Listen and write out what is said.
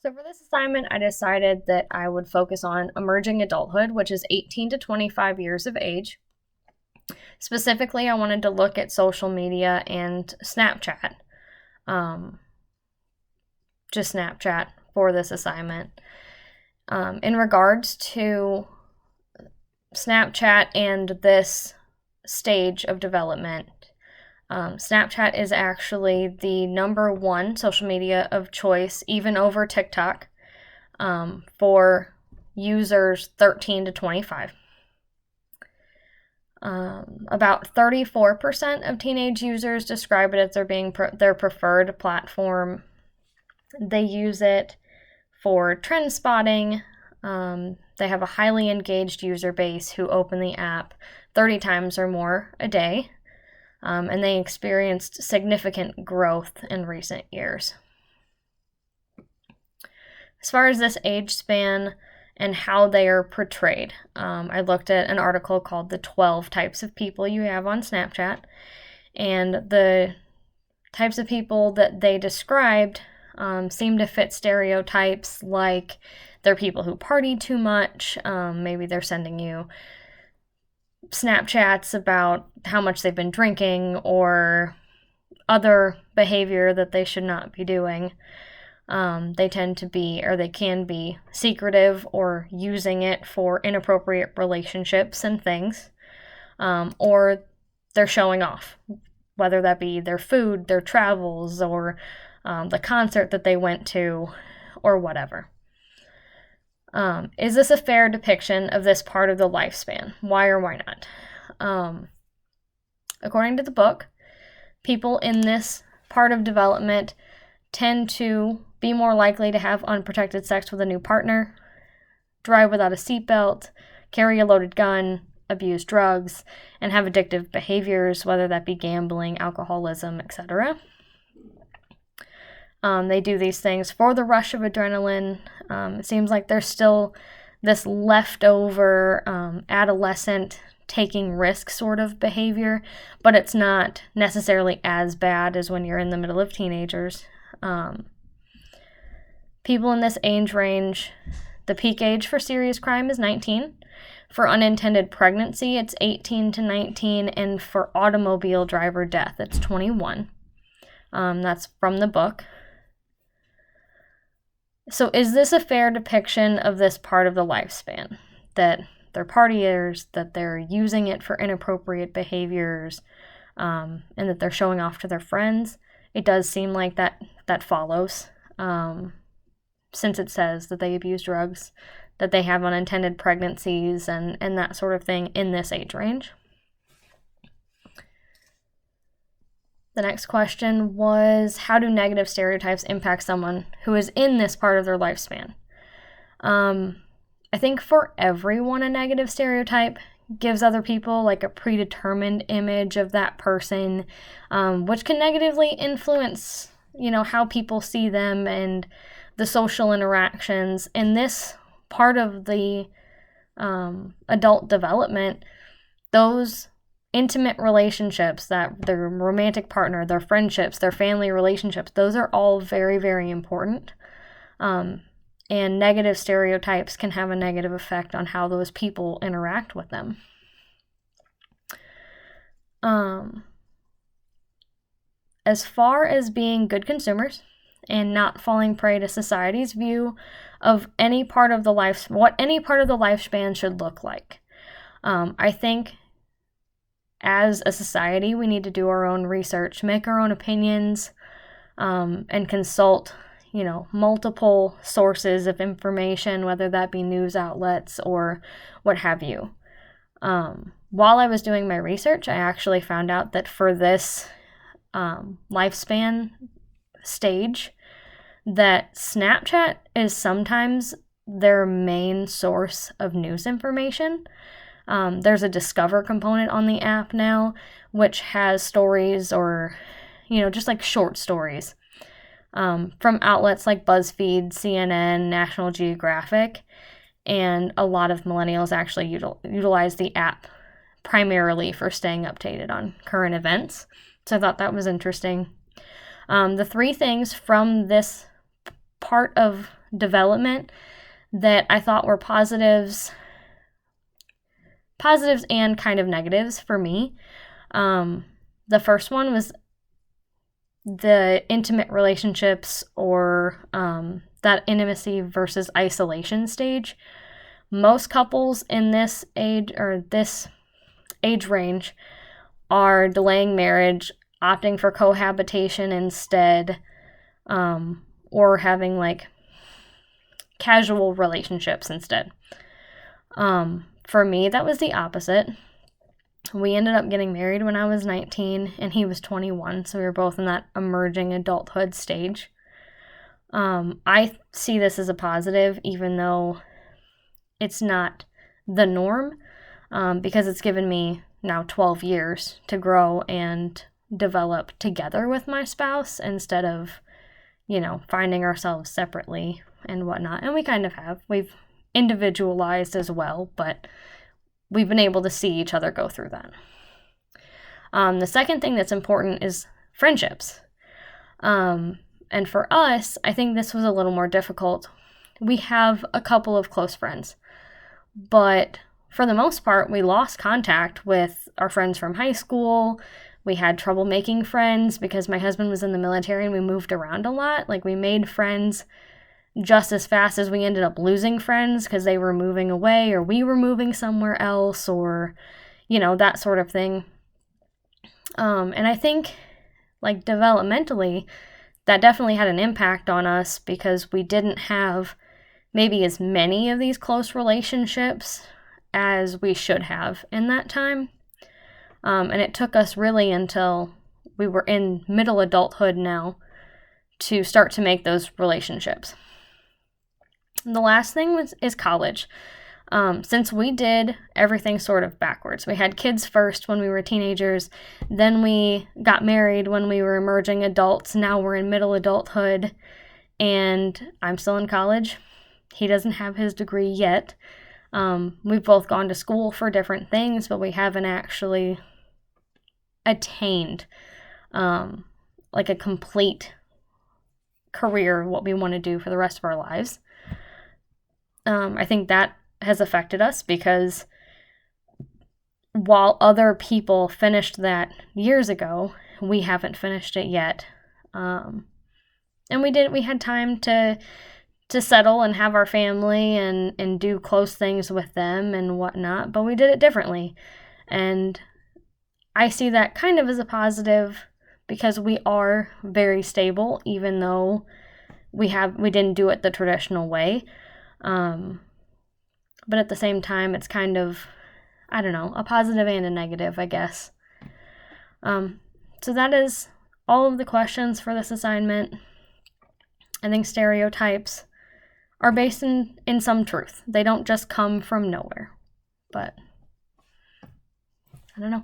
So for this assignment, I decided that I would focus on emerging adulthood, which is 18 to 25 years of age. Specifically, I wanted to look at social media and Snapchat, just Snapchat for this assignment. In regards to Snapchat and this stage of development, Snapchat is actually the number one social media of choice, even over TikTok, for users 13 to 25. About 34% of teenage users describe it as their preferred platform. They use it for trend spotting. They have a highly engaged user base who open the app 30 times or more a day. And they experienced significant growth in recent years. As far as this age span and how they are portrayed, I looked at an article called The 12 Types of People You Have on Snapchat, and the types of people that they described seem to fit stereotypes like they're people who party too much, maybe they're sending you Snapchats about how much they've been drinking or other behavior that they should not be doing. They tend to be, or they can be, secretive or using it for inappropriate relationships and things. Or they're showing off, whether that be their food, their travels, or the concert that they went to, or whatever. Is this a fair depiction of this part of the lifespan? Why or why not? According to the book, people in this part of development tend to be more likely to have unprotected sex with a new partner, drive without a seatbelt, carry a loaded gun, abuse drugs, and have addictive behaviors, whether that be gambling, alcoholism, etc. They do these things for the rush of adrenaline. It seems like there's still this leftover adolescent taking risk sort of behavior, but it's not necessarily as bad as when you're in the middle of teenagers. People in this age range, the peak age for serious crime is 19. For unintended pregnancy, it's 18 to 19, and for automobile driver death, it's 21. That's from the book. So is this a fair depiction of this part of the lifespan? That they're partiers, that they're using it for inappropriate behaviors, and that they're showing off to their friends? It does seem like that follows, since it says that they abuse drugs, that they have unintended pregnancies, and that sort of thing in this age range. The next question was, how do negative stereotypes impact someone who is in this part of their lifespan? I think for everyone, a negative stereotype gives other people like a predetermined image of that person, which can negatively influence, how people see them and the social interactions. In this part of the adult development, those intimate relationships, that their romantic partner, their friendships, their family relationships, those are all very, very important. And negative stereotypes can have a negative effect on how those people interact with them. As far as being good consumers and not falling prey to society's view of what any part of the lifespan should look like, I think as a society, we need to do our own research, make our own opinions, and consult, multiple sources of information, whether that be news outlets or what have you. While I was doing my research, I actually found out that for this lifespan stage, that Snapchat is sometimes their main source of news information. There's a Discover component on the app now, which has stories or, just like short stories from outlets like BuzzFeed, CNN, National Geographic, and a lot of millennials actually utilize the app primarily for staying updated on current events. So I thought that was interesting. The three things from this part of development that I thought were positives and kind of negatives for me. The first one was the intimate relationships, or that intimacy versus isolation stage. Most couples in this age range are delaying marriage, opting for cohabitation instead, or having like casual relationships instead. For me, that was the opposite. We ended up getting married when I was 19 and he was 21, so we were both in that emerging adulthood stage. I see this as a positive, even though it's not the norm, because it's given me now 12 years to grow and develop together with my spouse instead of, finding ourselves separately and whatnot. And we kind of have. We've individualized as well, but we've been able to see each other go through that. The second thing that's important is friendships. And for us, I think this was a little more difficult. We have a couple of close friends, but for the most part, we lost contact with our friends from high school. We had trouble making friends because my husband was in the military and we moved around a lot. Like, we made friends just as fast as we ended up losing friends because they were moving away or we were moving somewhere else, or, that sort of thing. And I think, like, developmentally, that definitely had an impact on us because we didn't have maybe as many of these close relationships as we should have in that time. And it took us really until we were in middle adulthood now to start to make those relationships. And the last thing is college. Since we did everything sort of backwards. We had kids first when we were teenagers, then we got married when we were emerging adults, now we're in middle adulthood, and I'm still in college. He doesn't have his degree yet. We've both gone to school for different things, but we haven't actually attained like a complete career, what we want to do for the rest of our lives. I think that has affected us because while other people finished that years ago, we haven't finished it yet. And we had time to settle and have our family and do close things with them and whatnot, but we did it differently. And I see that kind of as a positive because we are very stable, even though we didn't do it the traditional way. But at the same time, it's kind of, I don't know, a positive and a negative, I guess. So that is all of the questions for this assignment. I think stereotypes are based in some truth. They don't just come from nowhere. But I don't know.